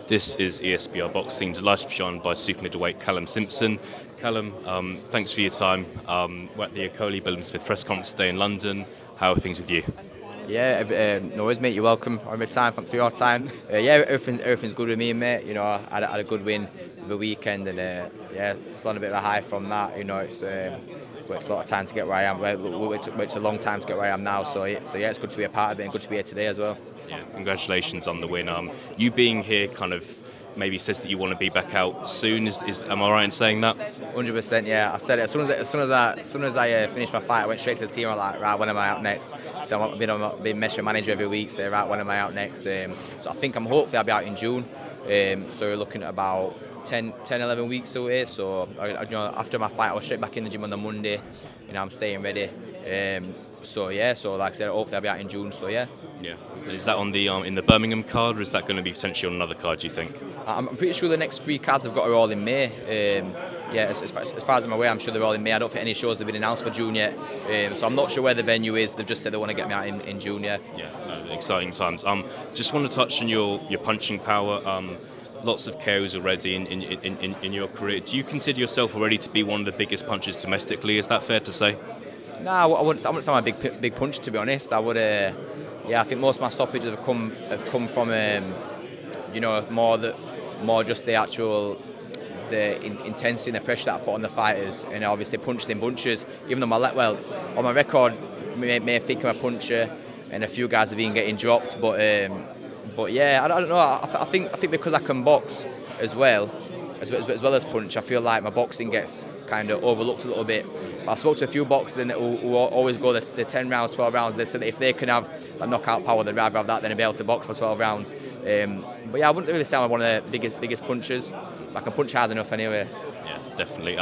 This is ESBR Boxing, delighted to be joined by super middleweight Callum Simpson. Callum, thanks for your time. We're at the Callum Smith press conference today in London. How are things with you? Yeah, no worries, mate. You're welcome. On my time, thanks for your time. Yeah, everything's good with me, mate. You know, I had a good win the weekend, and yeah, still on a bit of a high from that. You know, it's a lot of time to get where I am. It's a long time to get where I am now. So yeah, it's good to be a part of it and good to be here today as well. Yeah, congratulations on the win. You being here kind of maybe says that you want to be back out soon. Am I right in saying that? 100%. Yeah, I said it as soon as I finished my fight. I went straight to the team. I'm like, right, when am I out next? So I've been messaging manager every week. Say, right, when am I out next? So I think hopefully I'll be out in June. So we're looking at about 10-11 weeks away. So you know, after my fight, I was straight back in the gym on the Monday. You know, I'm staying ready. So yeah, so like I said, hopefully I'll be out in June. So yeah. Yeah. And is that on the in the Birmingham card, or is that going to be potentially on another card, do you think? I'm pretty sure the next 3 cards I've got are all in May. Yeah, as far as I'm aware, I'm sure they're all in May. I don't think any shows have been announced for June yet. So I'm not sure where the venue is. They've just said they want to get me out in June. Yeah. Yeah, no, exciting times. Just want to touch on your punching power. Lots of KOs already in your career. Do you consider yourself already to be one of the biggest punchers domestically? Is that fair to say? No, I wouldn't say I'm a big puncher, to be honest. I would. Yeah, I think most of my stoppages have come from you know, more just the actual intensity and the pressure that I put on the fighters, and obviously punches in bunches. Even though on my record, may think I'm a puncher, and a few guys have been getting dropped, but yeah, I don't know. I think because I can box as well as punch, I feel like my boxing gets kind of overlooked a little bit. I spoke to a few boxers who always go the 10 rounds, 12 rounds. They said that if they can have that knockout power, they'd rather have that than be able to box for 12 rounds. But yeah, I wouldn't really say I'm one of the biggest punchers. I can punch hard enough anyway. Yeah, definitely.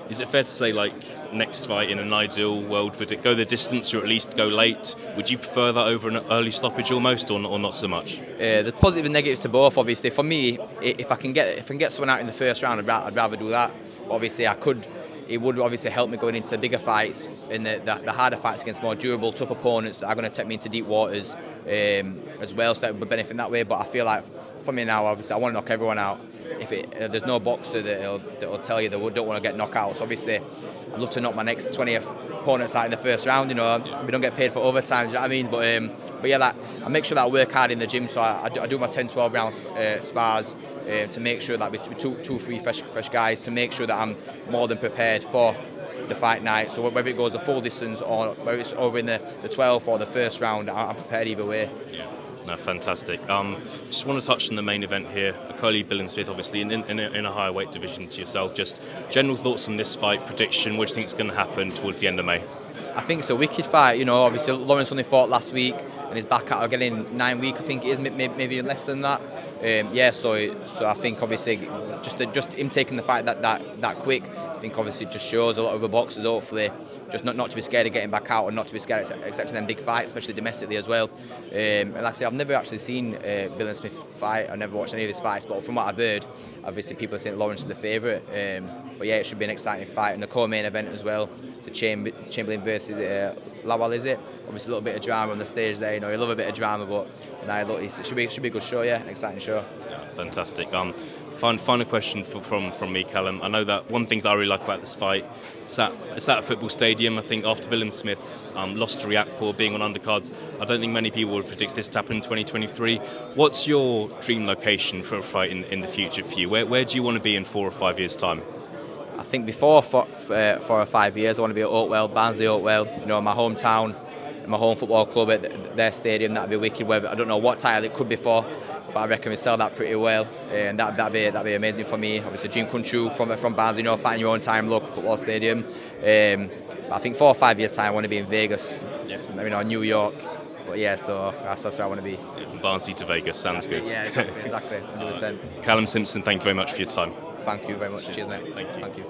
Is it fair to say, like, next fight in an ideal world, would it go the distance or at least go late? Would you prefer that over an early stoppage almost, or not so much? There's positive and negatives to both. Obviously, for me, if I can get someone out in the first round, I'd rather do that. Obviously, I could. It would obviously help me going into the bigger fights and the harder fights against more durable, tough opponents that are going to take me into deep waters as well, so that would benefit that way. But I feel like for me now, obviously, I want to knock everyone out. If there's no boxer that'll tell you they don't want to get knockouts. Obviously, I'd love to knock my next 20 opponents out in the first round. You know, we don't get paid for overtime. Do you know what I mean? But yeah, I make sure that I work hard in the gym. So I do my 10-12 round spars. To make sure that with two, 3 fresh guys, to make sure that I'm more than prepared for the fight night. So whether it goes the full distance or whether it's over in the 12th or the first round, I'm prepared either way. Yeah, no, fantastic. Just want to touch on the main event here. Callum Smith, obviously in a higher weight division to yourself. Just general thoughts on this fight, prediction. What do you think is going to happen towards the end of May? I think it's a wicked fight. You know, obviously Lawrence only fought last week and he's back out again in 9 weeks. I think it is, maybe less than that. Yeah, so I think obviously just him taking the fight that quick, I think obviously just shows a lot of the boxers hopefully just not to be scared of getting back out and not to be scared of accepting them big fights, especially domestically as well. And like I said, I've never actually seen Callum Smith fight. I've never watched any of his fights, but from what I've heard, obviously people are saying Lawrence is the favourite. But yeah, it should be an exciting fight, and the co-main event as well. So Chamberlain versus Lawal, is it? Obviously a little bit of drama on the stage there. You know, you love a bit of drama, but no, look, it should be a good show. Yeah, an exciting show. Yeah, fantastic. Final question from me, Callum. I know that one of the things I really like about this fight, it's at a football stadium. I think after Callum Smith's loss to Riakporhe, being on undercards, I don't think many people would predict this to happen in 2023. What's your dream location for a fight in the future for you? Where do you want to be in 4 or 5 years' time? I think before 4 or 5 years, I want to be at Oakwell, Barnsley Oakwell. You know, my hometown, my home football club at their stadium. That'd be wicked. Whether I don't know what title it could be for, but I reckon we sell that pretty well, and that'd be amazing for me. Obviously, dream come true from Barnsley. You know, fighting your own time, local football stadium. But I think 4 or 5 years time, I want to be in Vegas. Yeah. You know, New York. But yeah, so that's where I want to be. Yeah, Barnsley to Vegas sounds good. Yeah, exactly, 100%. Callum Simpson, thank you very much for your time. Thank you very much. Cheers, mate. Thank you. Thank you.